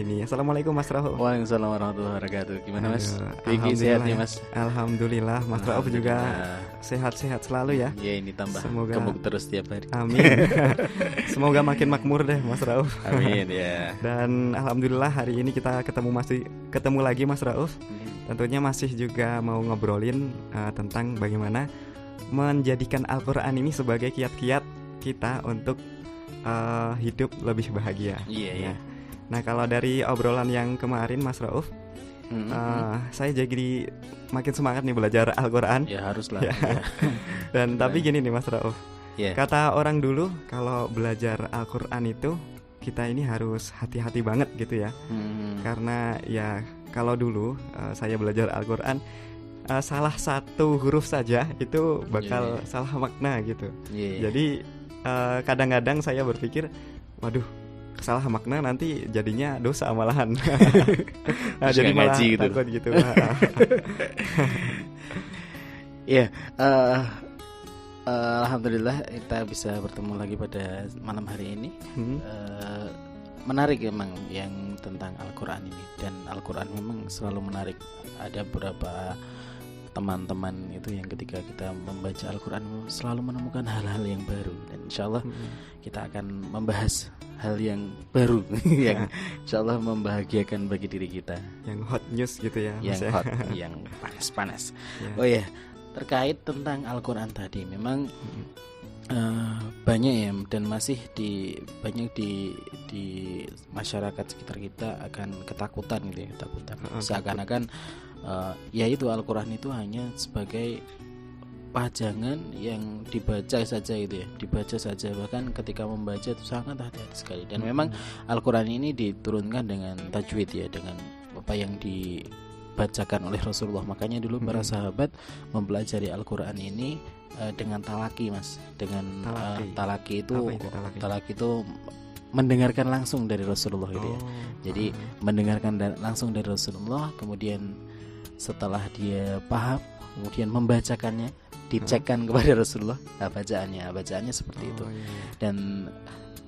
Ini Assalamualaikum Mas Rauf. Waalaikumsalam warahmatullahi wabarakatuh. Gimana Mas? Aduh, Vicky sehat ya Mas? Alhamdulillah Mas Rauf juga Alhamdulillah. sehat-sehat selalu ya. Ya ini tambah Semoga- gemuk terus tiap hari. Amin. Semoga makin makmur deh Mas Rauf. Amin ya. Dan alhamdulillah hari ini kita ketemu lagi Mas Rauf. Tentunya masih juga mau ngobrolin tentang bagaimana menjadikan Al-Qur'an ini sebagai kiat-kiat kita untuk hidup lebih bahagia. Iya ya. Nah, kalau dari obrolan yang kemarin Mas Rauf, saya jadi makin semangat nih belajar Al-Qur'an. Ya haruslah. Ya. Ya. Dan tapi gini nih Mas Rauf, Ya. kata orang dulu kalau belajar Al-Qur'an itu kita ini harus hati-hati banget gitu ya. Karena ya kalau dulu saya belajar Al-Qur'an, salah satu huruf saja itu bakal Iya. salah makna gitu. Iya. Jadi kadang-kadang saya berpikir, waduh, salah makna nanti jadinya dosa malahan. Nah, Terus jadi nggak malah ngaji gitu. takut gitu. Ya. Alhamdulillah kita bisa bertemu lagi pada malam hari ini. Menarik emang yang tentang Al-Quran ini. Dan Al-Quran memang selalu menarik. Ada beberapa teman-teman itu yang ketika kita membaca Al-Quran selalu menemukan hal-hal yang baru. Dan insya Allah kita akan membahas hal yang baru yang insya Allah membahagiakan bagi diri kita. Yang hot news gitu ya, Mas Yang ya. hot, yang panas-panas. Ya. Oh ya, terkait tentang Al-Quran tadi, memang banyak ya, dan masih banyak di masyarakat sekitar kita akan ketakutan gitu ya, ketakutan. Seakan-akan ya itu Al-Quran itu hanya sebagai pajangan yang dibaca saja gitu ya, dibaca saja, bahkan ketika membaca itu sangat hati-hati sekali. Dan memang Al-Quran ini diturunkan dengan tajwid ya, dengan apa yang dibacakan oleh Rasulullah. Makanya dulu para sahabat mempelajari Al-Quran ini dengan talaki Mas, dengan talaki itu, Apa itu talaki? talaki itu mendengarkan langsung dari Rasulullah gitu ya. Jadi mendengarkan langsung dari Rasulullah, kemudian setelah dia paham, kemudian membacakannya, dicekkan kepada Rasulullah. Bacaannya seperti itu. Iya. Dan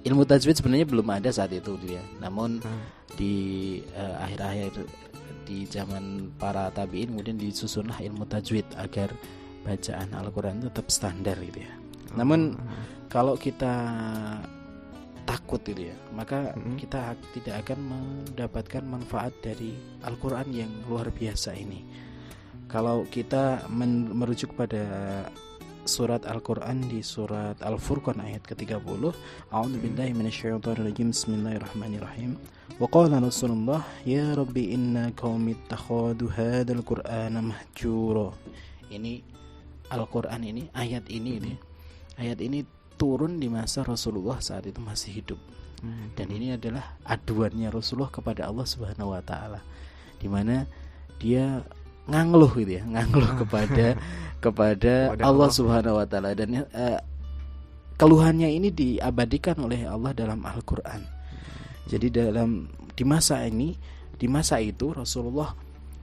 ilmu tajwid sebenarnya belum ada saat itu dia. Namun di akhir-akhir di zaman para tabi'in kemudian disusunlah ilmu tajwid agar bacaan Al-Quran tetap standar gitu ya. Namun kalau kita takut gitu ya, maka kita tidak akan mendapatkan manfaat dari Al-Quran yang luar biasa ini. Kalau kita merujuk pada surat Al-Quran di surat Al-Furqan ayat ke-30, A'udzubillahi minasyaitonirrajim, Bismillahirrahmanirrahim. Wa qala Rasulullah, ya Rabbi inna qaumi ittakhadhu hadzal Qur'ana mahjura. Ini Al-Quran ini, ayat ini turun di masa Rasulullah saat itu masih hidup. Dan ini adalah aduannya Rasulullah kepada Allah Subhanahu wa taala, di mana dia ngangluh gitu ya, kepada Allah Subhanahu wa taala. Dan keluhannya ini diabadikan oleh Allah dalam Al-Qur'an. Jadi di masa itu Rasulullah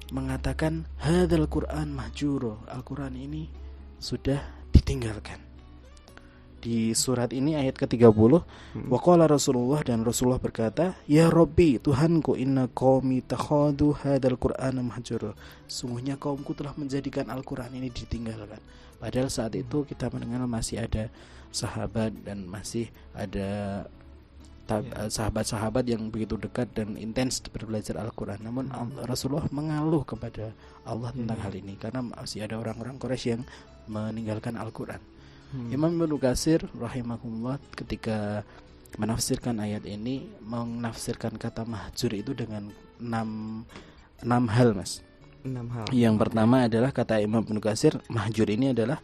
mengatakan hadzal Qur'an mahjura, Al-Qur'an ini sudah ditinggalkan. Di surat ini ayat ke-30, waqala Rasulullah, dan Rasulullah berkata, ya Rabbi, Tuhanku, inna qaumi takhadu hadzal Qur'ana mahjura. Sungguhnya kaumku telah menjadikan Al-Qur'an ini ditinggalkan. Padahal saat itu kita mendengar masih ada sahabat dan masih ada sahabat-sahabat yang begitu dekat dan intens berbelajar Al-Quran. Namun Rasulullah mengeluh kepada Allah tentang hal ini karena masih ada orang-orang Quraisy yang meninggalkan Al-Quran. Imam Ibnu Katsir rahimahullah ketika menafsirkan ayat ini menafsirkan kata mahjur itu dengan 6 hal Mas. 6 hal. Yang pertama adalah kata Imam Ibnu Katsir, mahjur ini adalah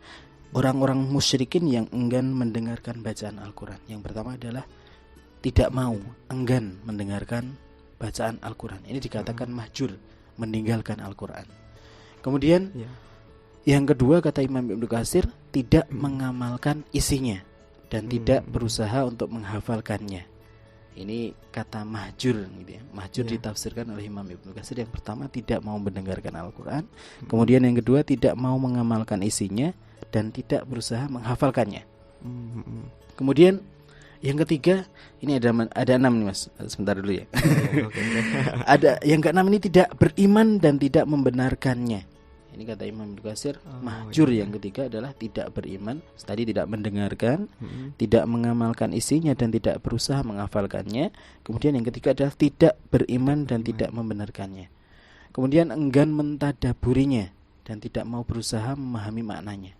orang-orang musyrikin yang enggan mendengarkan bacaan Al-Quran. Yang pertama adalah tidak mau, enggan mendengarkan bacaan Al-Quran. Ini dikatakan mahjur, meninggalkan Al-Quran. Kemudian yang kedua kata Imam Ibnu Katsir, tidak mengamalkan isinya dan tidak berusaha untuk menghafalkannya. Ini kata mahjur gitu ya. Mahjur ditafsirkan oleh Imam Ibnu Katsir. Yang pertama tidak mau mendengarkan Al-Quran. Kemudian yang kedua tidak mau mengamalkan isinya dan tidak berusaha menghafalkannya. Kemudian Yang ketiga, ini ada 6 nih Mas. Sebentar dulu ya. Oke. Ada yang keenam ini tidak beriman dan tidak membenarkannya. Ini kata Imam Ibnu Katsir, mahjur yang ketiga adalah tidak beriman, tadi tidak mendengarkan, tidak mengamalkan isinya dan tidak berusaha menghafalkannya. Kemudian yang ketiga adalah tidak beriman dan tidak membenarkannya. Kemudian enggan mentadaburinya dan tidak mau berusaha memahami maknanya.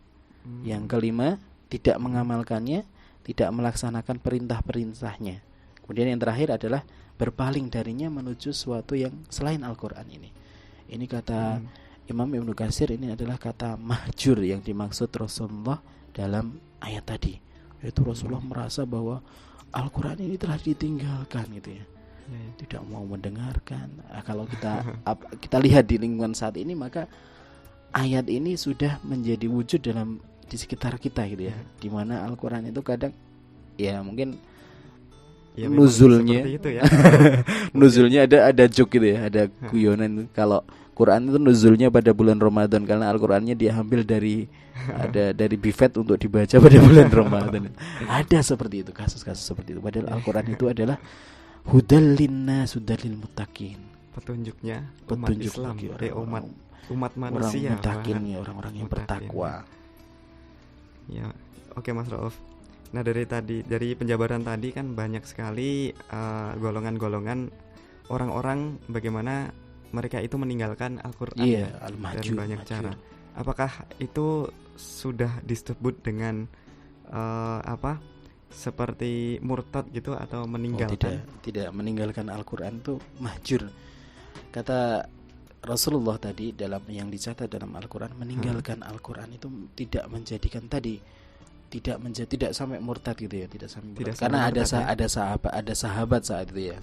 Yang kelima, tidak mengamalkannya, tidak melaksanakan perintah-perintahnya. Kemudian yang terakhir adalah berpaling darinya menuju sesuatu yang selain Al-Quran ini. Ini kata Imam Ibnu Katsir, ini adalah kata mahjur yang dimaksud Rasulullah dalam ayat tadi. Yaitu Rasulullah merasa bahwa Al-Quran ini telah ditinggalkan gitu ya. Tidak mau mendengarkan. Kalau kita lihat di lingkungan saat ini, maka ayat ini sudah menjadi wujud di sekitar kita gitu ya, di mana Al-Quran itu kadang ya mungkin ya, nuzulnya itu ya. Nuzulnya ada joke gitu ya, ada guyonan kalau Quran itu nuzulnya pada bulan Ramadan karena Al-Qurannya diambil dari bifet untuk dibaca pada bulan Ramadan. Ada seperti itu, kasus-kasus seperti itu. Padahal Al-Quran itu adalah hudal linnas, hudal lil muttaqin, petunjuk Islam, umat manusia, orang-orang yang bertakwa. Ya, oke Mas Rauf. Nah dari penjabaran tadi kan banyak sekali golongan-golongan orang-orang bagaimana mereka itu meninggalkan Al-Quran dan banyak cara. Apakah itu sudah disebut dengan seperti murtad gitu atau meninggalkan? Tidak meninggalkan Al-Quran itu mahjur. Kata Rasulullah tadi dalam yang dicatat dalam Al-Quran, meninggalkan Al-Quran itu tidak menjadikan tidak sampai murtad gitu ya, tidak sampai murtad. Karena ada sahabat saat itu ya,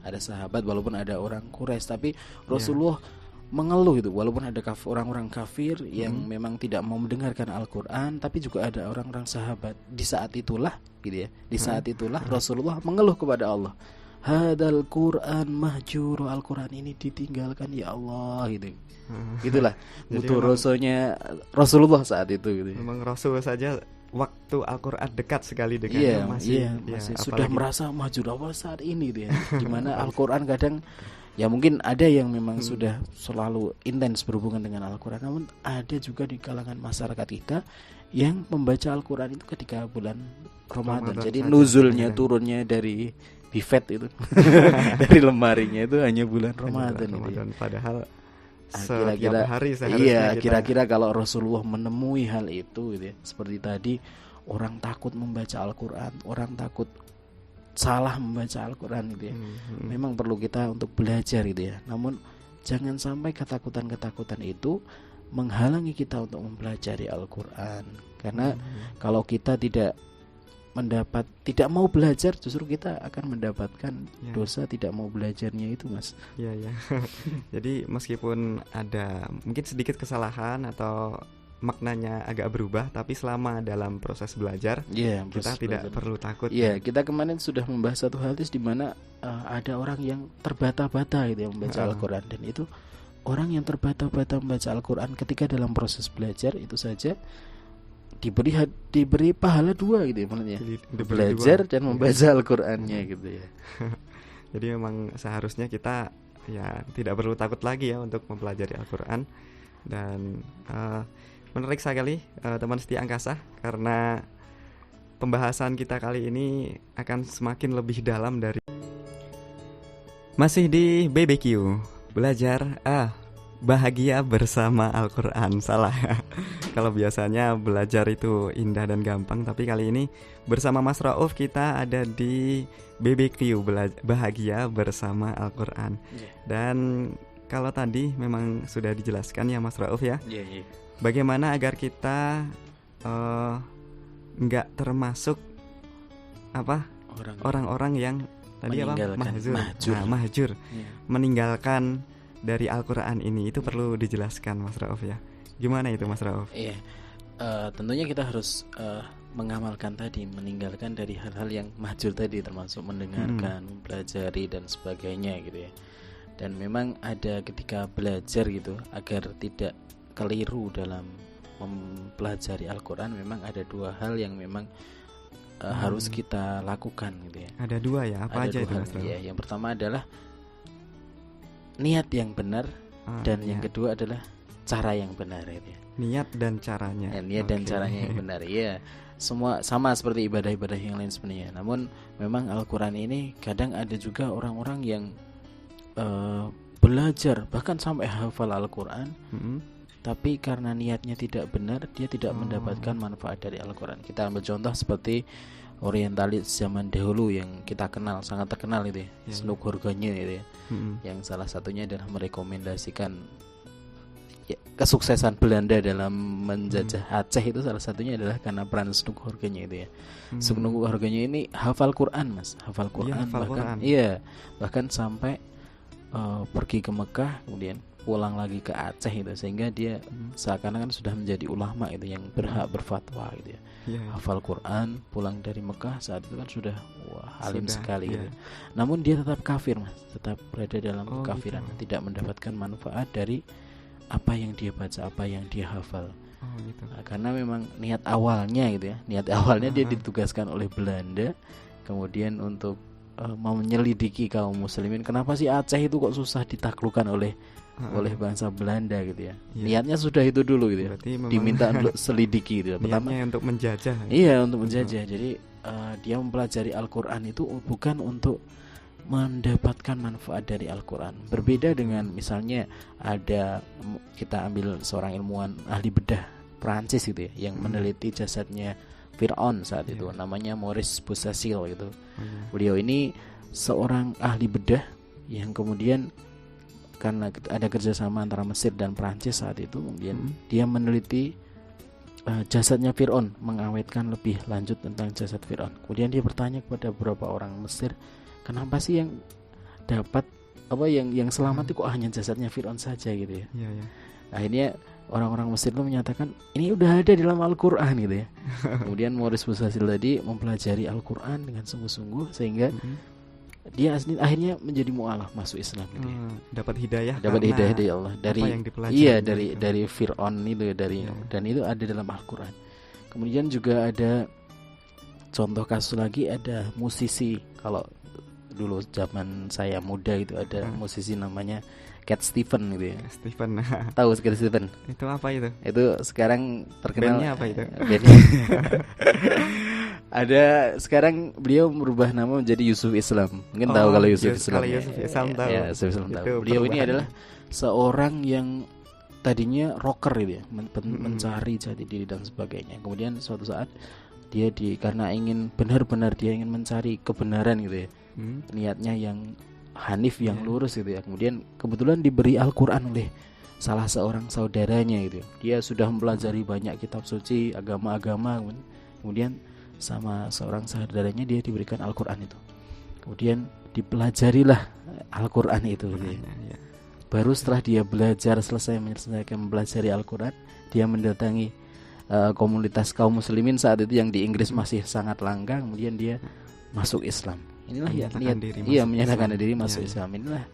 ada sahabat walaupun ada orang Quraisy, tapi Rasulullah mengeluh itu walaupun ada orang-orang kafir yang memang tidak mau mendengarkan Al-Quran, tapi juga ada orang-orang sahabat. Di saat itulah gitu ya, Rasulullah mengeluh kepada Allah, hadal Quran mahjur, Al-Quran ini ditinggalkan ya Allah gitu. Gitulah mutu rasanya Rasulullah saat itu gitu. Memang Rasul saja waktu Al-Quran dekat sekali dengannya masih sudah merasa mahjur awal saat ini gitu ya. Dimana Al-Quran kadang ya mungkin ada yang memang sudah selalu intens berhubungan dengan Al-Quran, namun ada juga di kalangan masyarakat kita yang membaca Al-Quran itu ketika bulan Ramadan. Jadi nuzulnya turunnya dari bifet itu dari lemarinya itu hanya bulan Ramadan. Padahal kira-kira hari kira-kira kalau Rasulullah menemui hal itu gitu ya, seperti tadi orang takut membaca Al-Quran, orang takut salah membaca Al-Quran gitu ya. Memang perlu kita untuk belajar gitu ya. Namun jangan sampai ketakutan-ketakutan itu menghalangi kita untuk mempelajari Al-Quran. Karena kalau kita tidak mau belajar, justru kita akan mendapatkan dosa tidak mau belajarnya itu, Mas. Iya. Jadi meskipun ada mungkin sedikit kesalahan atau maknanya agak berubah, tapi selama dalam proses belajar kita tidak perlu takut. Iya, kita kemarin sudah membahas satu hadis di mana ada orang yang terbata-bata gitu yang membaca Al-Quran, dan itu orang yang terbata-bata membaca Al-Quran ketika dalam proses belajar itu saja diberi pahala 2 gitu ya, maksudnya belajar dan membaca Al-Qur'annya gitu ya. Jadi memang seharusnya kita ya tidak perlu takut lagi ya untuk mempelajari Al-Qur'an. Dan menarik sekali teman setia angkasa, karena pembahasan kita kali ini akan semakin lebih dalam dari masih di BBQ belajar bahagia bersama Al-Quran. Salah ya. Kalau biasanya belajar itu indah dan gampang, tapi kali ini bersama Mas Rauf kita ada di BBQ bahagia bersama Al-Quran. Dan kalau tadi memang sudah dijelaskan ya Mas Rauf ya, bagaimana agar kita nggak termasuk orang-orang yang tadi mahjur. Meninggalkan dari Al-Quran ini, itu perlu dijelaskan Mas Rauf ya. Gimana itu Mas Rauf? Iya, tentunya kita harus mengamalkan tadi, meninggalkan dari hal-hal yang mahjur tadi, termasuk mendengarkan, mempelajari dan sebagainya gitu ya. Dan memang ada ketika belajar gitu, agar tidak keliru dalam mempelajari Al-Quran, memang ada 2 hal yang memang harus kita lakukan gitu ya. Ada dua ya, apa Ada aja dua itu hal, Mas Raul? ya. Yang pertama adalah niat yang benar, dan yang niat. kedua adalah cara yang benar gitu ya. Niat dan caranya. Niat dan Oke. caranya yang benar. Ya, semua sama seperti ibadah-ibadah yang lain sebenarnya. Namun memang Al-Qur'an ini kadang ada juga orang-orang yang belajar bahkan sampai hafal Al-Qur'an, Mm-mm. tapi karena niatnya tidak benar, dia tidak mendapatkan manfaat dari Al-Qur'an. Kita ambil contoh seperti orientalis zaman dahulu yang kita kenal, sangat terkenal itu ya, Sluk Horganye itu ya. Yang salah satunya adalah merekomendasikan kesuksesan Belanda dalam menjajah Aceh itu salah satunya adalah karena peran Sluk Horganye itu ya. Sluk Horganye ini hafal Quran, Mas, hafal Quran, hafal bahkan Quran. bahkan sampai pergi ke Mekah kemudian pulang lagi ke Aceh itu, sehingga dia seakan-akan sudah menjadi ulama itu yang berhak berfatwa gitu ya. Hafal Quran, pulang dari Mekah saat itu kan sudah alim sekali gitu. Namun dia tetap kafir, Mas, tetap berada dalam kekafiran, tidak mendapatkan manfaat dari apa yang dia baca, apa yang dia hafal. Gitu. Nah, karena memang niat awalnya gitu ya, niat awalnya dia ditugaskan oleh Belanda kemudian untuk menyelidiki kaum muslimin, kenapa sih Aceh itu kok susah ditaklukkan oleh bangsa Belanda gitu ya. Niatnya sudah itu dulu gitu ya. Diminta untuk selidiki gitu. Niatnya untuk menjajah. Iya, untuk menjajah. Jadi dia mempelajari Al-Qur'an itu bukan untuk mendapatkan manfaat dari Al-Qur'an. Berbeda dengan misalnya ada, kita ambil seorang ilmuwan ahli bedah Prancis gitu ya, yang meneliti jasadnya Fir'aun saat itu, namanya Maurice Bucaille gitu. Beliau ini seorang ahli bedah yang kemudian karena ada kerjasama antara Mesir dan Prancis saat itu, kemudian dia meneliti jasadnya Fir'aun, mengawetkan lebih lanjut tentang jasad Fir'aun. Kemudian dia bertanya kepada beberapa orang Mesir, kenapa sih yang dapat yang selamat itu kok hanya jasadnya Fir'aun saja gitu ya. Akhirnya orang-orang Mesir itu menyatakan ini udah ada di dalam Al-Qur'an gitu ya. Kemudian Maurice Bucaille tadi mempelajari Al-Qur'an dengan sungguh-sungguh sehingga dia akhirnya menjadi mu'alaf, masuk Islam gitu ya. Dapat hidayah dari Allah, dari dari Fir'aun itu, dan itu ada dalam Al-Qur'an. Kemudian juga ada contoh kasus lagi, ada musisi, kalau dulu zaman saya muda itu ada musisi namanya Cat Stevens gitu ya. Stephen. Tahu Cat Stevens? Itu apa itu? Itu sekarang terkenal. Bandnya apa itu? Ada sekarang beliau merubah nama menjadi Yusuf Islam. Mungkin tahu kalau Yusuf Islam. Kalau Yusuf Islam tahu. Ya, Yusuf Islam tahu. Beliau ini adalah seorang yang tadinya rocker gitu ya, mencari jati diri dan sebagainya. Kemudian suatu saat dia karena ingin benar-benar dia ingin mencari kebenaran gitu ya. Niatnya yang hanif, yang lurus gitu ya. Kemudian kebetulan diberi Al-Qur'an oleh salah seorang saudaranya gitu. Dia sudah mempelajari banyak kitab suci, agama-agama, kemudian sama seorang saudaranya dia diberikan Al-Qur'an itu. Kemudian dipelajarilah Al-Qur'an itu gitu ya. Baru setelah dia menyelesaikan mempelajari Al-Qur'an, dia mendatangi komunitas kaum muslimin saat itu yang di Inggris masih sangat langka. Kemudian dia masuk Islam. Inilah menyatakan diri masuk Islam. Inilah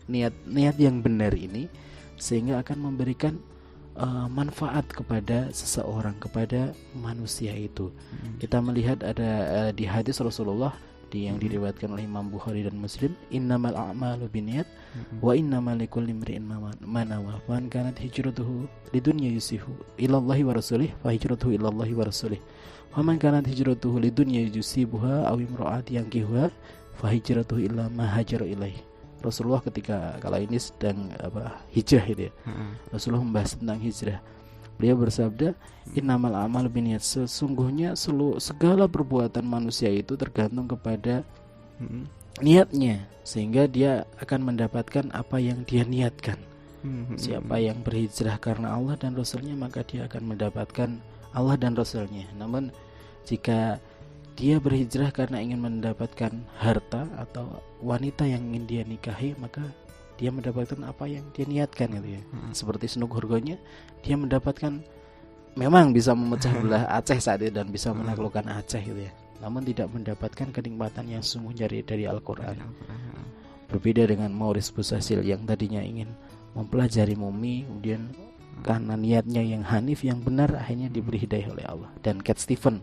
niat yang benar ini, sehingga akan memberikan manfaat kepada seseorang, kepada manusia itu. Kita melihat ada di hadis Rasulullah yang diriwayatkan oleh Imam Bukhari dan Muslim, innamal a'malu binniyat wa innamal likulli imri'in ma nawa, man kanat hijratuhu lidunya yusihu ilallahi wa rasulih fa hijratuhu ilallahi wa rasulih, wa man kanat hijratuhu lidunya yusibuha aw imra'ati yankihuha fa hijratuhu illa ma hajara ilaihi. Rasulullah ketika kala ini sedang hijrah itu ya. Rasulullah membahas tentang hijrah. Beliau bersabda, innamal a'malu binniyat, sesungguhnya segala perbuatan manusia itu tergantung kepada niatnya, sehingga dia akan mendapatkan apa yang dia niatkan. Siapa yang berhijrah karena Allah dan Rasulnya, maka dia akan mendapatkan Allah dan Rasulnya. Namun jika dia berhijrah karena ingin mendapatkan harta atau wanita yang ingin dia nikahi, maka dia mendapatkan apa yang dia niatkan gitu ya. Seperti Sluk Horganye, dia mendapatkan, memang bisa memecah belah Aceh saat itu dan bisa menaklukkan Aceh gitu ya. Namun tidak mendapatkan kenikmatan yang sungguhnya dari Al-Qur'an. Berbeda dengan Maurice Bucaille yang tadinya ingin mempelajari mumi, kemudian karena niatnya yang hanif, yang benar, akhirnya diberi hidayah oleh Allah. Dan Cat Stevens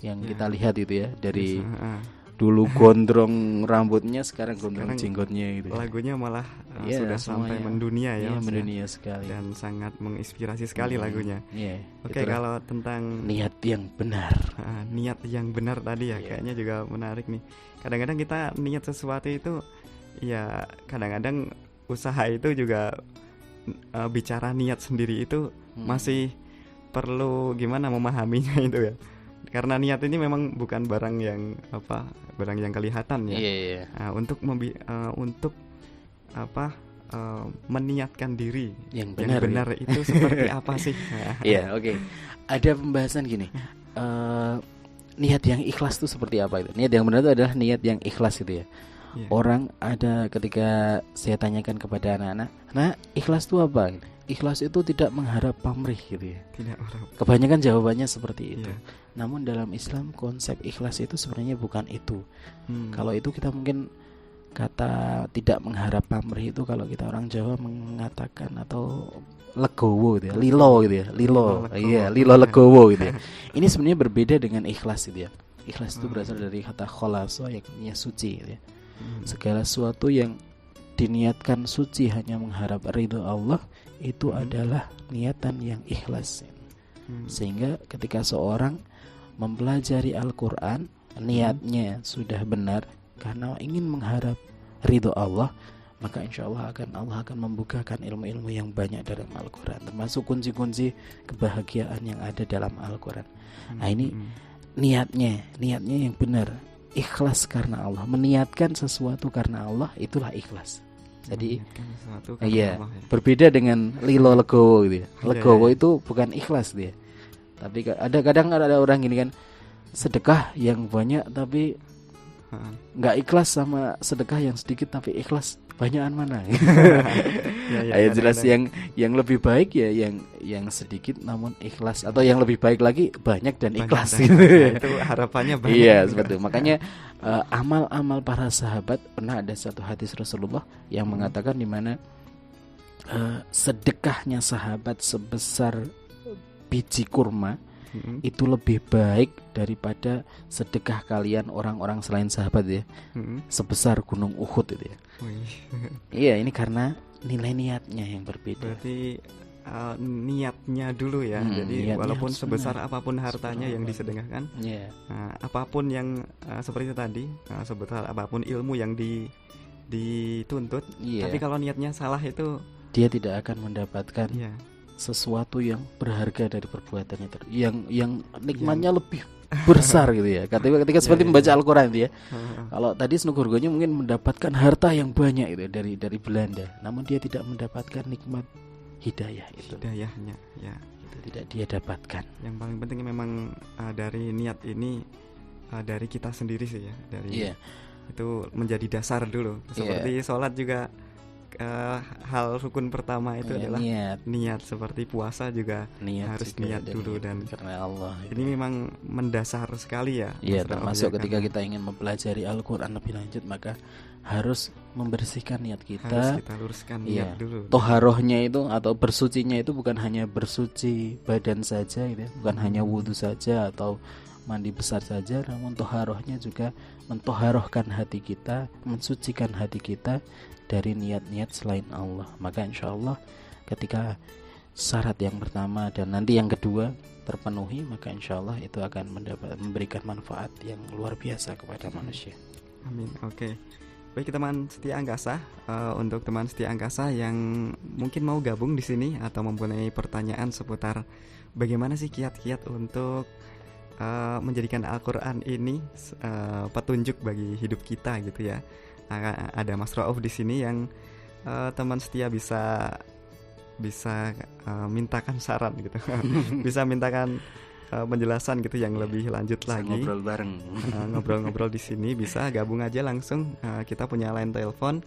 yang Ya. kita lihat itu ya, dari Bisa, dulu gondrong rambutnya, sekarang gondrong Sekarang jenggotnya gitu. lagunya malah Iya, sudah sampai semuanya. mendunia ya, Iya, Mas, ya. mendunia sekali. Dan sangat menginspirasi sekali lagunya. Iya. Oke, Itulah kalau tentang niat yang benar. niat yang benar tadi ya, Iya. kayaknya juga menarik nih. Kadang-kadang kita niat sesuatu itu, ya kadang-kadang usaha itu juga bicara niat sendiri itu masih perlu gimana memahaminya itu ya. Karena niat ini memang bukan barang yang barang yang kelihatan ya. Iya. Untuk meniatkan diri Yang yang benar. benar itu seperti apa sih? Iya, oke. Ada pembahasan gini. Niat yang ikhlas itu seperti apa itu? Niat yang benar itu adalah niat yang ikhlas itu ya. Iya. Orang ada ketika saya tanyakan kepada anak-anak, "Nah, ikhlas itu apa?" Ikhlas itu tidak mengharap pamrih gitu ya. Tidak orang. Kebanyakan jawabannya seperti itu. Iya. Namun dalam Islam konsep ikhlas itu sebenarnya bukan itu. Kalau itu kita mungkin kata tidak mengharap pamrih itu kalau kita orang Jawa mengatakan atau legowo gitu ya, lilo gitu ya, lilo. Iya, lilo legowo gitu ya. Ini sebenarnya berbeda dengan ikhlas gitu ya. Ikhlas itu berasal dari kata kholaso, yakni suci gitu ya. Segala sesuatu yang diniatkan suci hanya mengharap ridho Allah itu adalah niatan yang ikhlas. Sehingga ketika seorang mempelajari Al-Quran, niatnya sudah benar karena ingin mengharap ridho Allah, maka insya Allah akan membukakan ilmu-ilmu yang banyak dalam Al-Quran, termasuk kunci-kunci kebahagiaan yang ada dalam Al-Quran. Nah, ini niatnya yang benar, ikhlas karena Allah, meniatkan sesuatu karena Allah, itulah ikhlas. Jadi iya, berbeda dengan lilo legowo gitu ya. Legowo itu bukan ikhlas dia. Tapi kadang ada orang gini kan, sedekah yang banyak tapi nggak ikhlas, sama sedekah yang sedikit tapi ikhlas, banyakan mana? Ya, jelas yang lebih baik ya yang sedikit namun ikhlas, atau yang lebih baik lagi banyak dan ikhlas gitu. Itu harapannya banyak. Iya, seperti itu. Makanya amal-amal para sahabat, pernah ada satu hadis Rasulullah yang mengatakan di mana sedekahnya sahabat sebesar biji kurma itu lebih baik daripada sedekah kalian orang-orang selain sahabat ya, sebesar gunung Uhud itu ya. Iya, ini karena nilai niatnya yang berbeda. Berarti niatnya dulu ya. Jadi walaupun sebesar apapun hartanya yang disedekahkan, apapun yang seperti tadi, sebesar apapun ilmu yang dituntut, tapi kalau niatnya salah itu dia tidak akan mendapatkan sesuatu yang berharga dari perbuatannya, yang nikmatnya lebih besar gitu ya. Ketika seperti membaca Al-Quran itu ya. Kalau tadi Snugurgonya mungkin mendapatkan harta yang banyak itu dari Belanda, namun dia tidak mendapatkan nikmat hidayah itu. Hidayahnya ya. Itu tidak dia dapatkan. Yang paling penting memang dari niat ini dari kita sendiri sih ya. Dari itu menjadi dasar dulu. Seperti sholat juga. Hal rukun pertama itu adalah niat. Seperti puasa juga harus niat dulu, dan karena Allah ini memang mendasar sekali ya. Iya, termasuk ketika kita ingin mempelajari Al-Quran lebih lanjut, maka harus membersihkan niat kita. Harus kita luruskan niat dulu. Toharohnya itu atau bersucinya itu bukan hanya bersuci badan saja gitu ya, bukan hanya wudhu saja atau mandi besar saja, namun toharohnya juga mentoharohkan hati kita, mensucikan hati kita dari niat-niat selain Allah. Maka insya Allah ketika syarat yang pertama dan nanti yang kedua terpenuhi, maka insya Allah itu akan memberikan manfaat yang luar biasa kepada manusia. Amin. Oke. Baik teman setia angkasa, untuk teman setia angkasa yang mungkin mau gabung di sini atau mempunyai pertanyaan seputar bagaimana sih kiat-kiat untuk menjadikan Al-Quran ini petunjuk bagi hidup kita gitu ya. Ada Mas Rauf di sini yang teman setia bisa mintakan saran gitu, bisa mintakan penjelasan gitu yang lebih lanjut bisa lagi. Ngobrol bareng, ngobrol-ngobrol di sini bisa gabung aja langsung. Kita punya line telepon,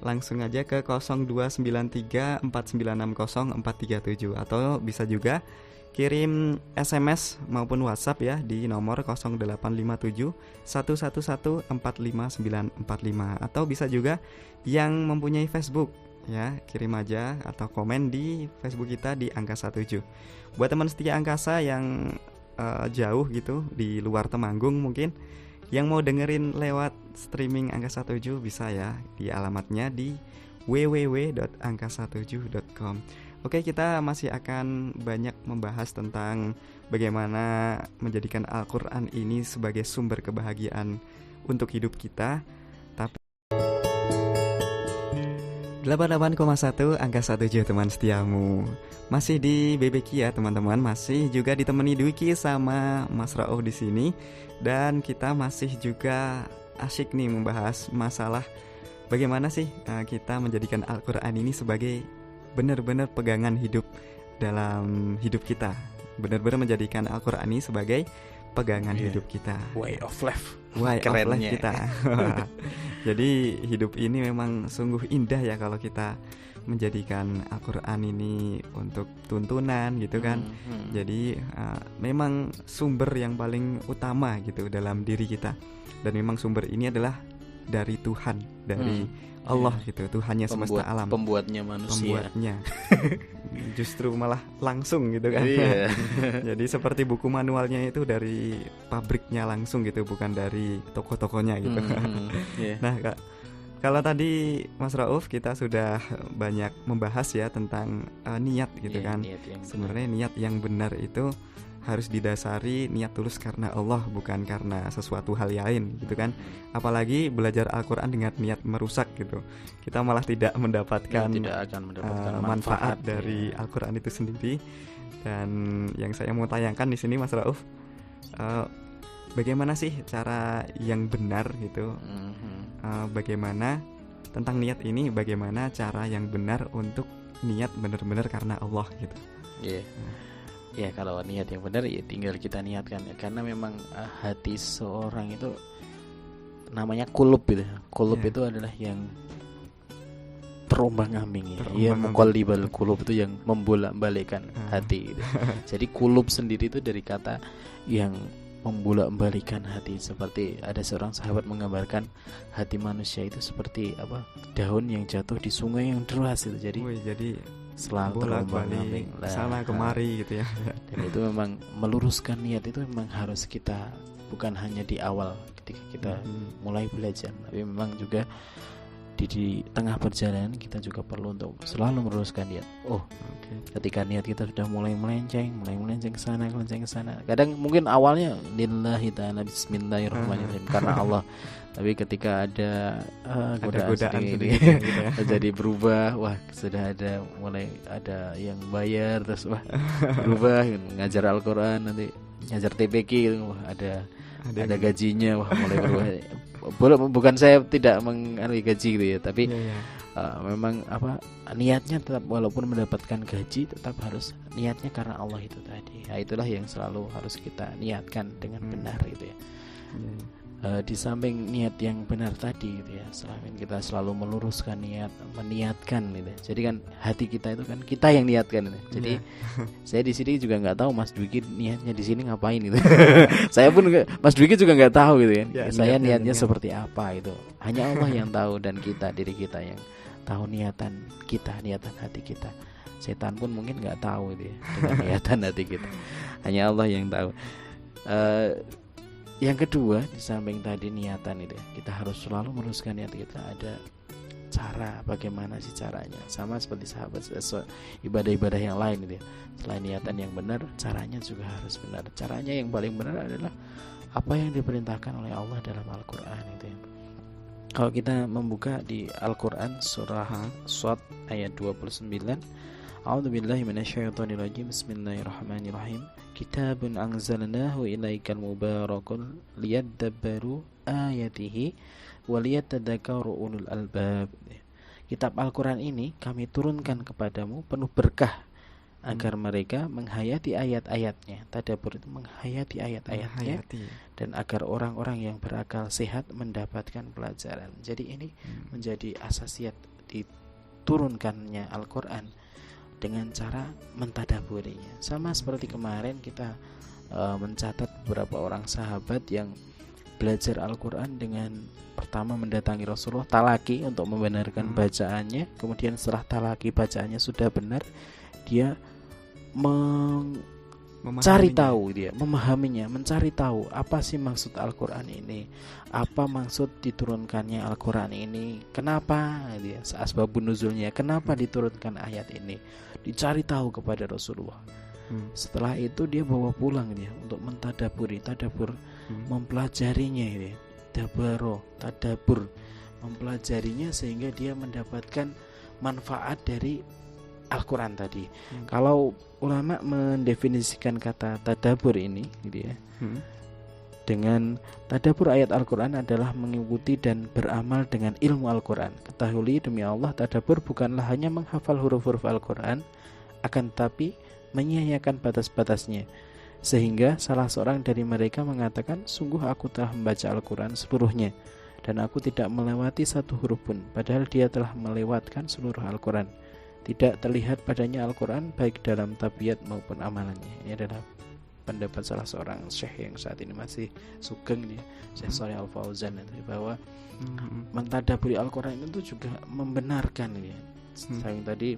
langsung aja ke 02934960437 atau bisa juga kirim SMS maupun WhatsApp ya di nomor 0857 111 45945, atau bisa juga yang mempunyai Facebook ya, kirim aja atau komen di Facebook kita di Angkasa 7. Buat teman setia angkasa yang jauh gitu di luar Temanggung mungkin, yang mau dengerin lewat streaming Angkasa 7 bisa ya, di alamatnya di www.angkasa7.com. Oke, kita masih akan banyak membahas tentang bagaimana menjadikan Al-Quran ini sebagai sumber kebahagiaan untuk hidup kita. Tapi 88,1 Angkasa 7 teman setiamu. Masih di BBQ ya teman-teman, masih juga ditemani Dwiki sama Mas Rauf di sini, dan kita masih juga asyik nih membahas masalah bagaimana sih kita menjadikan Al-Quran ini sebagai benar-benar pegangan hidup dalam hidup kita. Benar-benar menjadikan Al-Quran ini sebagai pegangan hidup kita. Way of life. Way of life kita. Jadi hidup ini memang sungguh indah ya kalau kita menjadikan Al-Quran ini untuk tuntunan gitu kan. Jadi memang sumber yang paling utama gitu dalam diri kita. Dan memang sumber ini adalah dari Tuhan, dari Allah gitu, Tuhannya semesta alam, pembuatnya manusia. Justru malah langsung gitu kan. Jadi seperti buku manualnya itu dari pabriknya langsung gitu, bukan dari toko-tokonya gitu. Nah kalau tadi Mas Rauf kita sudah banyak membahas ya tentang niat gitu kan. Sebenarnya niat yang benar itu harus didasari niat tulus karena Allah, bukan karena sesuatu hal lain gitu kan. Apalagi belajar Al-Quran dengan niat merusak gitu, kita malah tidak akan mendapatkan manfaat dari Al-Quran itu sendiri. Dan yang saya mau tayangkan di sini Mas Rauf, bagaimana sih cara yang benar gitu, bagaimana tentang niat ini, bagaimana cara yang benar untuk niat benar-benar karena Allah gitu. Ya kalau niat yang benar ya tinggal kita niatkan ya. Karena memang hati seorang itu namanya kulub gitu. Kulub itu adalah yang terombang-ambing ya. Iya, muqallibal kulub itu yang membolak-balikkan hati gitu. Jadi kulub sendiri itu dari kata yang membolak-balikan hati. Seperti ada seorang sahabat menggambarkan hati manusia itu seperti daun yang jatuh di sungai yang deras itu. Jadi selalu terombang-ambing sana kemari gitu ya. Dan itu memang meluruskan niat itu memang harus kita, bukan hanya di awal ketika kita mulai belajar, tapi memang juga di tengah perjalanan kita juga perlu untuk selalu meluruskan niat. Ketika niat kita sudah mulai melenceng ke sana. Kadang mungkin awalnya lillahi ta'ala bismillahirrahmanirrahim karena Allah. Tapi ketika ada godaan sedikit gitu ya. Jadi berubah, sudah mulai ada yang bayar, terus berubah ngajar Al-Quran, nanti ngajar TPQ gitu, ada gajinya, mulai berubah. Bukan saya tidak mengalami gaji gitu ya, tapi memang niatnya tetap, walaupun mendapatkan gaji tetap harus niatnya karena Allah itu tadi. Itulah yang selalu harus kita niatkan dengan benar gitu ya. Di samping niat yang benar tadi gitu ya, selain kita selalu meluruskan niat, meniatkan gitu. Jadi kan hati kita itu kan kita yang niatkan gitu. Jadi saya di sini juga nggak tahu Mas Dwiki niatnya di sini ngapain gitu. Saya pun Mas Dwiki juga nggak tahu gitu kan. Saya niatnya seperti apa itu. Hanya Allah yang tahu, dan diri kita yang tahu niatan hati kita. Setan pun mungkin nggak tahu gitu ya dengan niatan hati kita. Hanya Allah yang tahu. Yang kedua, di samping tadi niatan itu ya, kita harus selalu meluruskan niat kita. Ada cara, bagaimana sih caranya? Sama seperti sahabat ibadah-ibadah yang lain itu ya. Selain niatan yang benar, caranya juga harus benar. Caranya yang paling benar adalah apa yang diperintahkan oleh Allah dalam Al-Quran itu ya. Kalau kita membuka di Al-Quran surah Shad ayat 29, A'udzubillahi minasyaitonirrajim. Bismillahirrahmanirrahim. Kitabun anzalnahu ilaikal mubarakun liyadabbaru ayatihi waliyatadzakkaru ulul albab. Kitab Al-Quran ini kami turunkan kepadamu penuh berkah agar mereka menghayati ayat-ayatnya. Tadabbur itu menghayati ayat-ayatnya, dan agar orang-orang yang berakal sehat mendapatkan pelajaran. Jadi ini menjadi asasiat diturunkannya Al-Quran dengan cara mentadaburinya. Sama seperti kemarin kita mencatat beberapa orang sahabat yang belajar Al-Quran dengan pertama mendatangi Rasulullah talaki untuk membenarkan bacaannya. Kemudian setelah talaki bacaannya sudah benar, dia cari tahu dia, memahaminya, mencari tahu apa sih maksud Al-Quran ini, apa maksud diturunkannya Al-Quran ini, kenapa dia, asbabun nuzulnya, kenapa diturunkan ayat ini, dicari tahu kepada Rasulullah. Setelah itu dia bawa pulang dia untuk mentadaburi, tadabur, mempelajarinya dia, tadabur, mempelajarinya sehingga dia mendapatkan manfaat dari Al-Quran tadi. Kalau ulama mendefinisikan kata tadabur ini gitu ya, dengan tadabur ayat Al-Quran adalah mengikuti dan beramal dengan ilmu Al-Quran. Ketahui demi Allah, tadabur bukanlah hanya menghafal huruf-huruf Al-Quran, akan tetapi menyia-nyiakan batas-batasnya. Sehingga salah seorang dari mereka mengatakan, sungguh aku telah membaca Al-Quran seluruhnya dan aku tidak melewati satu huruf pun, padahal dia telah melewatkan seluruh Al-Quran. Tidak terlihat padanya Al-Quran baik dalam tabiat maupun amalannya. Ini adalah pendapat salah seorang syekh yang saat ini masih sugeng dia, Syekh Shalih Al-Fauzan, bahwa mentadaburi Al-Quran itu juga membenarkan ya. Saya tadi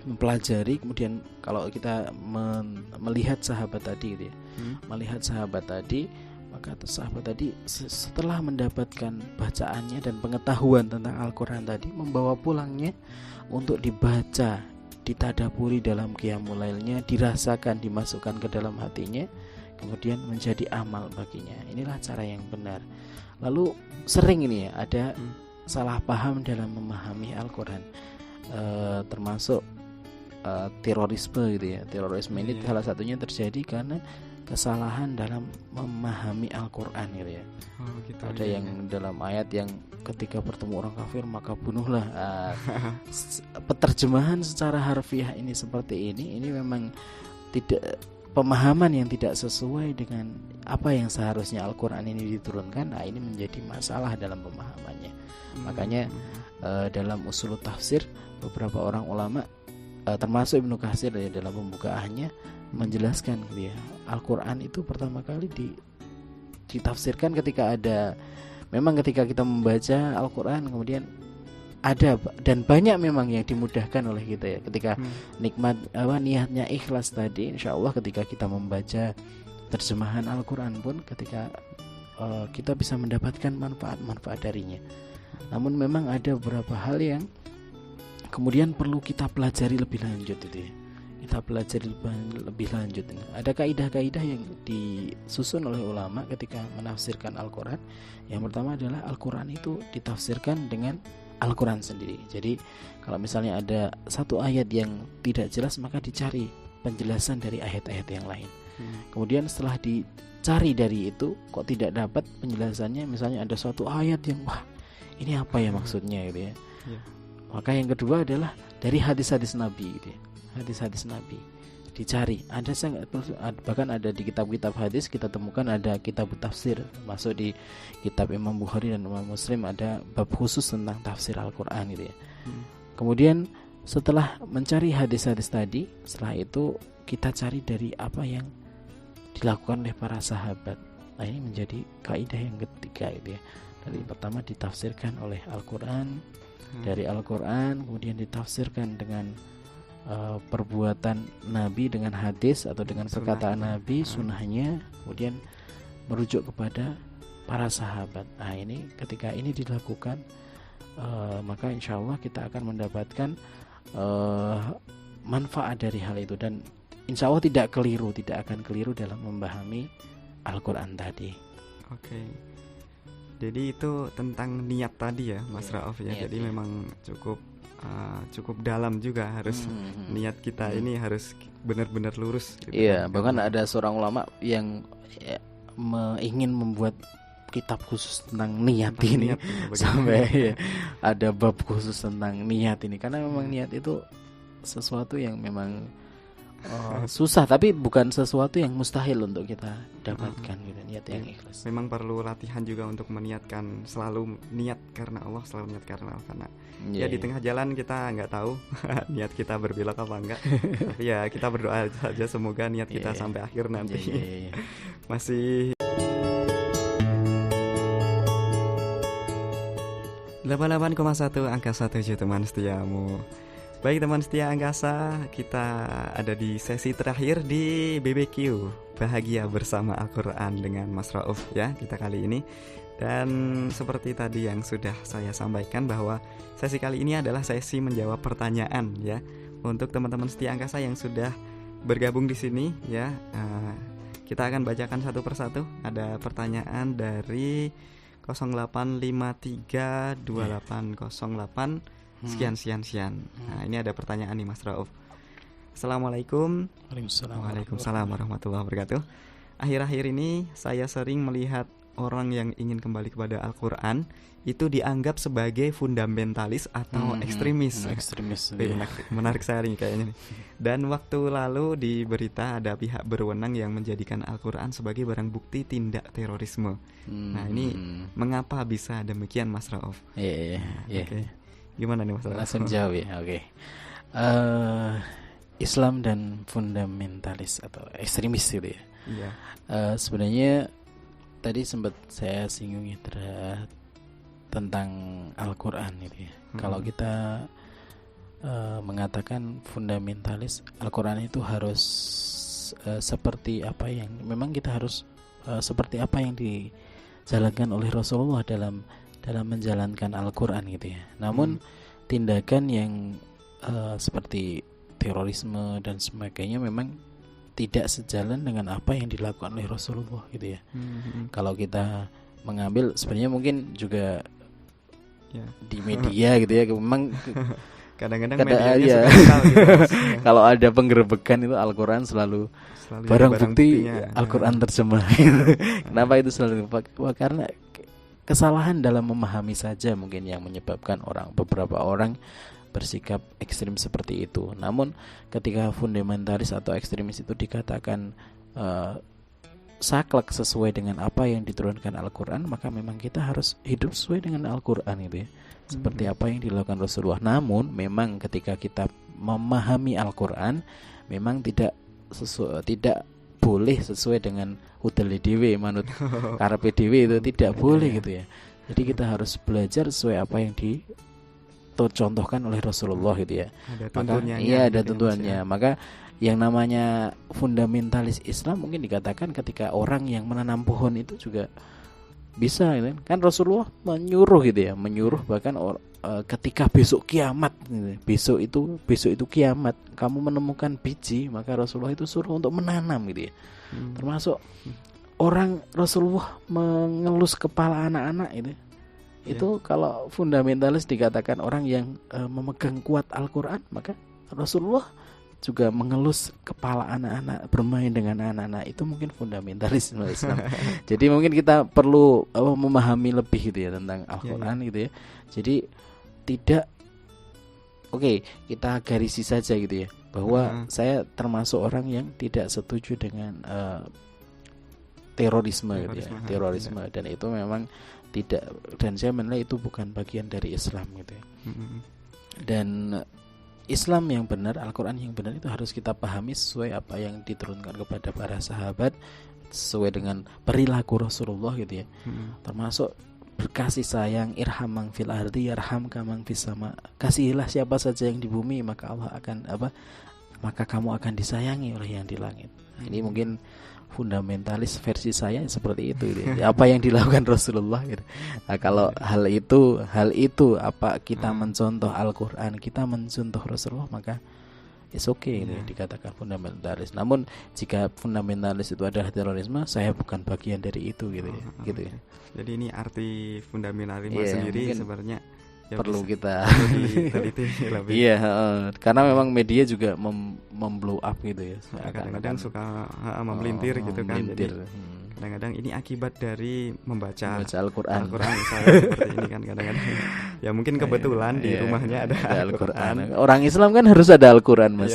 mempelajari, kemudian kalau kita melihat sahabat tadi gitu ya, melihat sahabat tadi, maka sahabat tadi setelah mendapatkan bacaannya dan pengetahuan tentang Al-Quran tadi, membawa pulangnya untuk dibaca, ditadaburi dalam qiyamul lailnya, dirasakan, dimasukkan ke dalam hatinya, kemudian menjadi amal baginya. Inilah cara yang benar. Lalu sering ini ya ada salah paham dalam memahami Al-Quran, termasuk terorisme gitu ya. Terorisme ini salah satunya terjadi karena kesalahan dalam memahami Al-Quran gitu ya. Gitu, ada yang dalam ayat yang ketika bertemu orang kafir maka bunuhlah. Peterjemahan secara harfiah ini seperti ini memang tidak, pemahaman yang tidak sesuai dengan apa yang seharusnya Al-Quran ini diturunkan. Nah, ini menjadi masalah dalam pemahamannya. Makanya dalam usul tafsir beberapa orang ulama, termasuk Ibnu Katsir ya, dalam pembukaannya menjelaskan gitu ya, Al-Quran itu pertama kali ditafsirkan ketika kita membaca Al-Quran, kemudian ada dan banyak memang yang dimudahkan oleh kita ya, ketika niatnya ikhlas tadi, insya Allah ketika kita membaca terjemahan Al-Quran pun ketika kita bisa mendapatkan manfaat darinya. Namun memang ada beberapa hal yang kemudian perlu kita pelajari lebih lanjut itu ya. Kita pelajari lebih lanjut. Ada kaidah-kaidah yang disusun oleh ulama ketika menafsirkan Al-Quran. Yang pertama adalah Al-Quran itu ditafsirkan dengan Al-Quran sendiri. Jadi kalau misalnya ada satu ayat yang tidak jelas, maka dicari penjelasan dari ayat-ayat yang lain. Kemudian setelah dicari dari itu kok tidak dapat penjelasannya, misalnya ada suatu ayat yang wah ini apa ya maksudnya gitu ya. Maka yang kedua adalah dari hadis-hadis Nabi gitu ya. Hadis-hadis Nabi dicari, bahkan ada di kitab-kitab hadis kita temukan ada kitab tafsir, masuk di kitab Imam Bukhari dan Imam Muslim ada bab khusus tentang tafsir Al-Quran gitu ya. Kemudian setelah mencari hadis-hadis tadi, setelah itu kita cari dari apa yang dilakukan oleh para sahabat. Nah, ini menjadi kaidah yang ketiga gitu ya. Dari pertama ditafsirkan oleh Al-Quran, dari Al-Quran kemudian ditafsirkan dengan perbuatan Nabi, dengan hadis atau dengan perkataan Nabi, sunnahnya, kemudian merujuk kepada para sahabat. Nah, ini ketika ini dilakukan, maka insya Allah kita akan mendapatkan manfaat dari hal itu, dan insya Allah tidak akan keliru dalam memahami Al-Quran tadi. Oke. Jadi itu tentang niat tadi ya, Mas Rauf ya. Jadi memang cukup dalam juga, harus niat kita ini harus benar-benar lurus gitu. Iya, bahkan ada seorang ulama yang ingin membuat kitab khusus tentang niat ini, sampai ada bab khusus tentang niat ini, karena memang niat itu sesuatu yang memang susah, tapi bukan sesuatu yang mustahil untuk kita dapatkan gitu, niat yang ikhlas. Memang perlu latihan juga untuk meniatkan, selalu niat karena Allah, selalu niat karena Allah, karena ya di tengah jalan kita nggak tahu niat kita berbelok apa enggak. Tapi ya kita berdoa saja semoga niat kita sampai akhir nanti. Masih 88,1 angka 1 teman setiamu. Baik teman setia angkasa, kita ada di sesi terakhir di BBQ Bahagia Bersama Al-Quran dengan Mas Rauf ya kita kali ini. Dan seperti tadi yang sudah saya sampaikan bahwa sesi kali ini adalah sesi menjawab pertanyaan ya. Untuk teman-teman setia angkasa yang sudah bergabung di sini ya, kita akan bacakan satu persatu. Ada pertanyaan dari 08532808 sekian. Nah, ini ada pertanyaan nih Mas Rauf. Assalamualaikum. Waalaikumsalam warahmatullahi wabarakatuh. Akhir-akhir ini saya sering melihat orang yang ingin kembali kepada Al-Quran itu dianggap sebagai fundamentalis atau ekstremis. Menarik sekali kayaknya nih. Dan waktu lalu di berita ada pihak berwenang yang menjadikan Al-Quran sebagai barang bukti tindak terorisme. Nah, ini mengapa bisa demikian Mas Rauf? Oke. Gimana nih Mas Rauf? Langsung jawab ya. Oke. Islam dan fundamentalis atau ekstremis gitu ya. Iya. Sebenarnya tadi sempat saya singgung ya tentang Al-Quran gitu ya. Kalau kita mengatakan fundamentalis, Al-Quran itu harus seperti apa yang memang kita harus seperti apa yang dijalankan oleh Rasulullah dalam menjalankan Al-Quran gitu ya. Namun tindakan yang seperti terorisme dan sebagainya memang tidak sejalan dengan apa yang dilakukan oleh Rasulullah gitu ya. Kalau kita mengambil sebenarnya mungkin juga di media gitu ya, memang kadang-kadang medianya suka gitu. Kalau ada penggerebekan itu Al-Quran selalu barang bukti Al-Quran terjemah. Kenapa itu selalu? Karena kesalahan dalam memahami saja mungkin yang menyebabkan beberapa orang bersikap ekstrim seperti itu. Namun ketika fundamentalis atau ekstremis itu dikatakan saklek sesuai dengan apa yang diturunkan Al-Quran, maka memang kita harus hidup sesuai dengan Al-Quran itu ya. Seperti apa yang dilakukan Rasulullah. Namun memang ketika kita memahami Al-Quran memang tidak boleh sesuai dengan udale dhewe manut karepe dhewe itu tidak boleh gitu ya. Jadi kita harus belajar sesuai apa yang dicontohkan oleh Rasulullah gitu ya. Ada tuntunannya. Maka yang namanya fundamentalis Islam mungkin dikatakan ketika orang yang menanam pohon itu juga bisa gitu. Kan Rasulullah menyuruh gitu ya, menyuruh bahkan ketika besok kiamat gitu. Besok itu kiamat, kamu menemukan biji, maka Rasulullah itu suruh untuk menanam gitu ya. Termasuk orang Rasulullah mengelus kepala anak-anak itu kalau fundamentalis dikatakan orang yang memegang kuat Al-Quran, maka Rasulullah juga mengelus kepala anak-anak, bermain dengan anak-anak, itu mungkin fundamentalis Islam. Jadi mungkin kita perlu memahami lebih gitu ya tentang Al-Quran gitu ya. Jadi tidak kita garisi saja gitu ya, bahwa saya termasuk orang yang tidak setuju dengan terorisme gitu ya, terorisme dan itu memang tidak, dan saya menilai itu bukan bagian dari Islam gitu ya. Dan Islam yang benar, Al-Quran yang benar itu harus kita pahami sesuai apa yang diturunkan kepada para sahabat, sesuai dengan perilaku Rasulullah gitu ya. Termasuk berkasih sayang, irhamang fil ardi yarhamka man fis sama. Kasihilah siapa saja yang di bumi, maka Allah akan maka kamu akan disayangi oleh yang di langit. Ini mungkin fundamentalis versi saya seperti itu gitu. Apa yang dilakukan Rasulullah gitu. Nah, kalau hal itu apa kita mencontoh Al-Quran, kita mencontoh Rasulullah, maka it's okay gitu, dikatakan fundamentalis. Namun jika fundamentalis itu adalah terorisme, saya bukan bagian dari itu gitu ya. Gitu ya. Jadi ini arti fundamentalisme sendiri sebenarnya perlu kita teliti lebih. Iya, karena memang media juga memblow up gitu ya. Kadang-kadang suka memelintir gitu kan. Jadi kadang-kadang ini akibat dari membaca Al-Quran misalnya seperti ini kan kadang-kadang. Ya mungkin kebetulan di rumahnya ada Al-Quran. Orang Islam kan harus ada Al-Quran, Mas.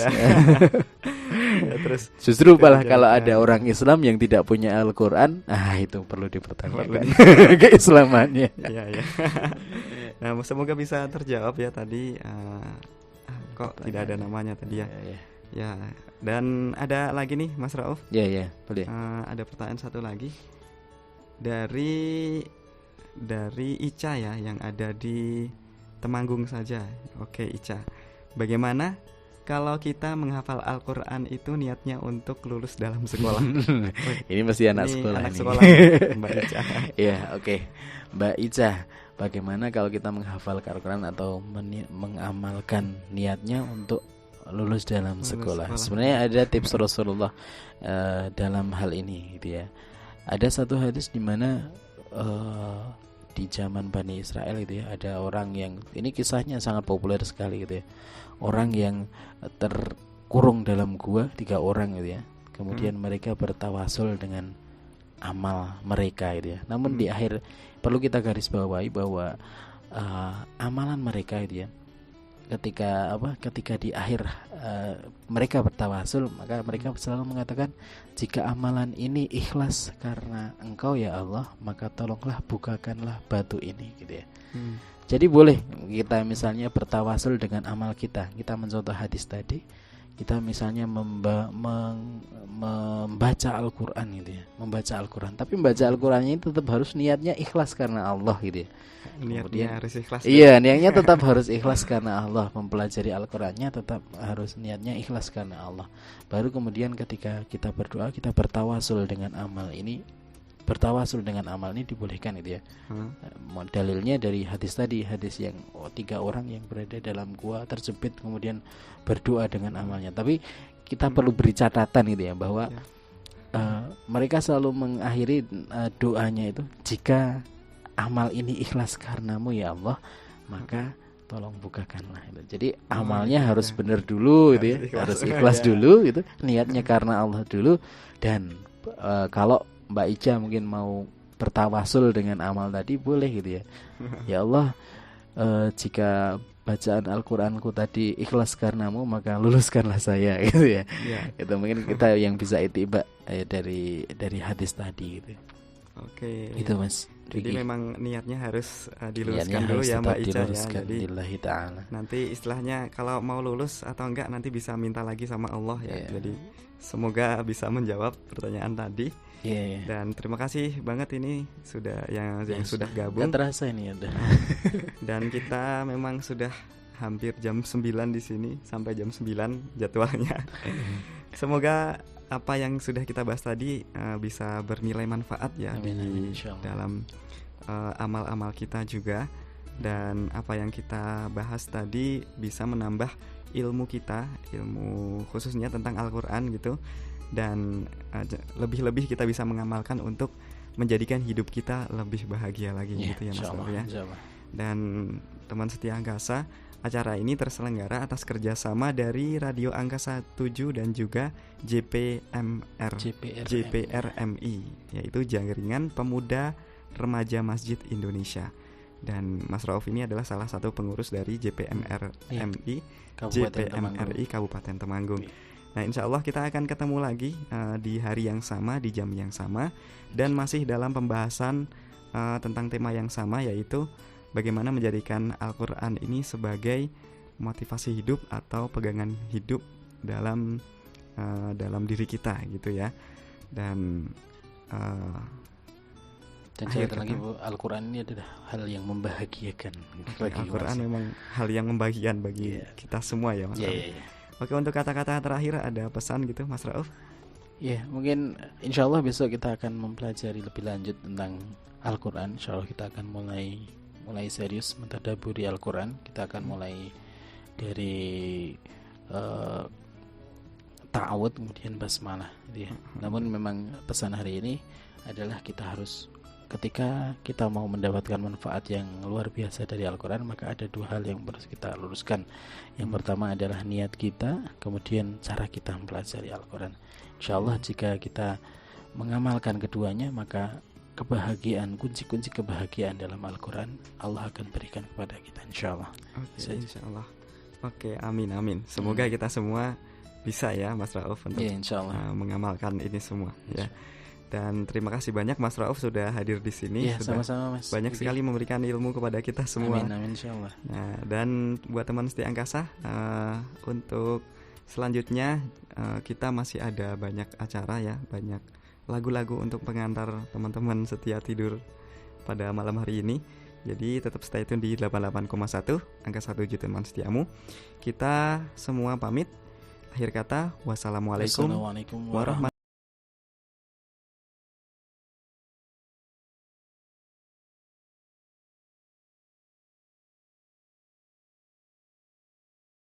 Terus justru malah kalau ada orang Islam yang tidak punya Al-Quran, itu perlu dipertanyakan keislamannya. Iya. Nah, semoga bisa terjawab ya tadi. Kok tidak ada namanya tadi ya? Ya. Dan ada lagi nih Mas Rauf. Ya, boleh. Ada pertanyaan satu lagi dari Ica ya, yang ada di Temanggung saja. Oke, Ica. bagaimana kalau kita menghafal Al-Quran itu niatnya untuk lulus dalam sekolah? Ini mesti anak Ini sekolah anak nih. sekolah, Mbak Ica. Ya, oke. Mbak Ica, bagaimana kalau kita menghafal Al-Quran atau mengamalkan niatnya untuk lulus dalam Lulus sekolah? sekolah. Sebenarnya ada tips Rasulullah dalam hal ini, gitu ya. Ada satu hadis di mana di zaman Bani Israel gitu ya, ada orang yang, ini kisahnya sangat populer sekali gitu ya, orang yang terkurung dalam gua, 3 orang gitu ya. Kemudian mereka bertawasul dengan amal mereka gitu ya. Namun di akhir perlu kita garis bawahi bahwa amalan mereka gitu ya, ketika di akhir mereka bertawasul, maka mereka selalu mengatakan, jika amalan ini ikhlas karena Engkau ya Allah, maka tolonglah bukakanlah batu ini gitu ya. Jadi boleh kita misalnya bertawasul dengan amal kita. Kita mencontoh hadis tadi, kita misalnya membaca Al-Quran gitu ya, membaca Al-Quran. Tapi membaca Al-Qurannya itu tetap harus niatnya ikhlas karena Allah gitu ya. Niatnya harus ikhlas. Iya, niatnya tetap harus ikhlas karena Allah. Mempelajari Al-Qurannya tetap harus niatnya ikhlas karena Allah. Baru kemudian ketika kita berdoa, kita bertawasul dengan amal ini. Bertawasul dengan amal ini dibolehkan gitu ya. Dalilnya dari hadis tadi, hadis yang 3 orang yang berada dalam gua terjepit kemudian berdoa dengan amalnya. Tapi kita perlu beri catatan gitu ya, bahwa mereka selalu mengakhiri doanya itu, jika amal ini ikhlas karenamu ya Allah, maka tolong bukakanlah itu. Jadi amalnya harus benar dulu gitu ya, harus ikhlas dulu gitu, niatnya karena Allah dulu. Dan kalau Mbak Ica mungkin mau bertawasul dengan amal tadi, boleh gitu ya. Ya Allah, jika bacaan Al-Quranku tadi ikhlas karenamu, maka luluskanlah saya gitu ya. Itu mungkin kita yang bisa itibak dari hadis tadi gitu. Oke. Itu Mas. Jadi memang niatnya harus diluruskan Niatnya dulu harus ya tetap Mbak Ica ya. diluruskan Jadi lillahi ta'ala. nanti istilahnya kalau mau lulus atau enggak nanti bisa minta lagi sama Allah ya. Jadi semoga bisa menjawab pertanyaan tadi. Dan terima kasih banget ini sudah yang sudah gabung. Gak terasa ini udah. Dan kita memang sudah hampir jam 9 di sini, sampai jam 9 jadwalnya. Semoga apa yang sudah kita bahas tadi bisa bernilai manfaat ya. Amin, dalam amal-amal kita juga. Dan apa yang kita bahas tadi bisa menambah ilmu kita, ilmu khususnya tentang Al-Quran gitu. Dan lebih-lebih kita bisa mengamalkan untuk menjadikan hidup kita lebih bahagia lagi gitu ya Mas Rauf ya. Dan teman setia Angkasa, acara ini terselenggara atas kerjasama dari Radio Angkasa 7 dan juga JPRMI, yaitu Jaringan Pemuda Remaja Masjid Indonesia. Dan Mas Rauf ini adalah salah satu pengurus dari JPMRI Kabupaten Temanggung. Nah, insya Allah kita akan ketemu lagi di hari yang sama, di jam yang sama, dan masih dalam pembahasan tentang tema yang sama, yaitu bagaimana menjadikan Al-Quran ini sebagai motivasi hidup atau pegangan hidup dalam diri kita gitu ya. Dan sekali lagi Bu, Al-Quran ini adalah hal yang membahagiakan. Al-Quran memang hal yang membahagiakan bagi kita semua ya Mas Rauf. Oke, untuk kata-kata terakhir ada pesan gitu Mas Rauf? Mungkin insya Allah besok kita akan mempelajari lebih lanjut tentang Al-Quran. Insya Allah kita akan mulai serius mentadaburi Al-Quran. Kita akan mulai dari ta'awud kemudian basmalah gitu ya. Namun memang pesan hari ini adalah kita harus, ketika kita mau mendapatkan manfaat yang luar biasa dari Al-Quran, maka ada 2 hal yang harus kita luruskan. Yang pertama adalah niat kita, kemudian cara kita mempelajari Al-Quran. InsyaAllah jika kita mengamalkan keduanya, maka kebahagiaan, kunci-kunci kebahagiaan dalam Al-Quran Allah akan berikan kepada kita, insyaAllah. InsyaAllah. Oke, amin. Semoga kita semua bisa ya Mas Rauf untuk mengamalkan ini semua ya. Dan terima kasih banyak Mas Rauf sudah hadir di sini. Sama-sama Mas. Banyak sekali memberikan ilmu kepada kita semua. Amin insyaallah. Nah, dan buat teman setia Angkasa, untuk selanjutnya kita masih ada banyak acara ya, banyak lagu-lagu untuk pengantar teman-teman setia tidur pada malam hari ini. Jadi tetap stay tune di 88,1 angka 1 juta teman setiamu. Kita semua pamit. Akhir kata, wassalamualaikum Wassalamualaikum warahmatullahi